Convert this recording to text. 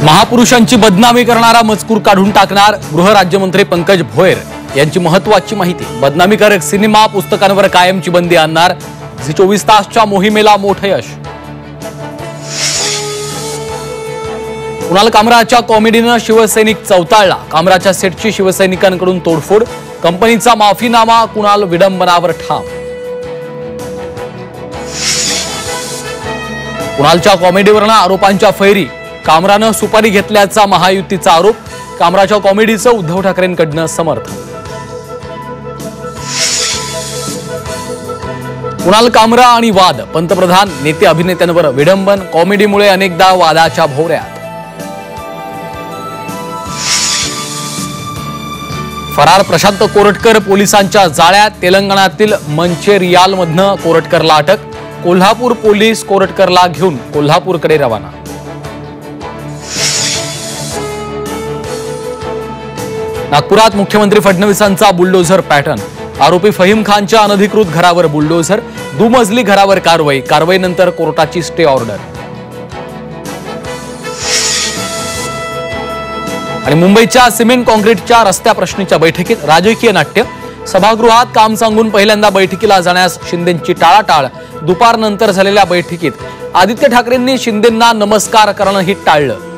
महापुरुषांची बदनामी करणारा मजकूर काढून टाकणार गृहराज्यमंत्री पंकज भोयर यांची महत्त्वाची माहिती। बदनामीकारक सिनेमा पुस्तकांवर कायमची बंदी आणणार। झी 24 तासच्या मोहिमेला मोठं यश। कुणाल कामराच्या कॉमेडीनं शिवसैनिक चौताळला। कामराच्या सेटची शिवसैनिकांकडून तोडफोड। कंपनीचा माफीनामा कुणाल विडंबनावर ठाम। कुणालच्या कॉमेडीवरनं आरोपांच्या फैरी। कामरानं सुपारी घेतल्याचा महायुतीचा आरोप। कामराच्या कॉमेडीचं उद्धव ठाकरेंकडनं समर्थन। कुणाल कामरा आणि वाद। पंतप्रधान नेते अभिनेत्यांवर विडंबन। कॉमेडीमुळे अनेकदा वादाच्या भोवऱ्यात। फरार प्रशांत कोरटकर पोलिसांच्या जाळ्यात। तेलंगणातील मंचेरियालमधनं कोरटकरला अटक। कोल्हापूर पोलीस कोरटकरला घेऊन कोल्हापूरकडे रवाना। नागपुरात मुख्यमंत्री फडणवीसांचा बुलडोझर पॅटर्न। आरोपी फहीम खानच्या अनधिकृत घरावर बुलडोझर। दुमजली घरावर कारवाई। कारवाईनंतर कोर्टाची स्टे ऑर्डर। आणि मुंबईच्या सिमेंट कॉन्क्रीटच्या रस्त्या प्रश्नीच्या बैठकीत राजकीय नाट्य। सभागृहात काम सांगून पहिल्यांदा बैठकीला जाण्यास शिंदेंची टाळाटाळ। दुपारनंतर झालेल्या बैठकीत आदित्य ठाकरेंनी शिंदेंना नमस्कार करणंही टाळलं।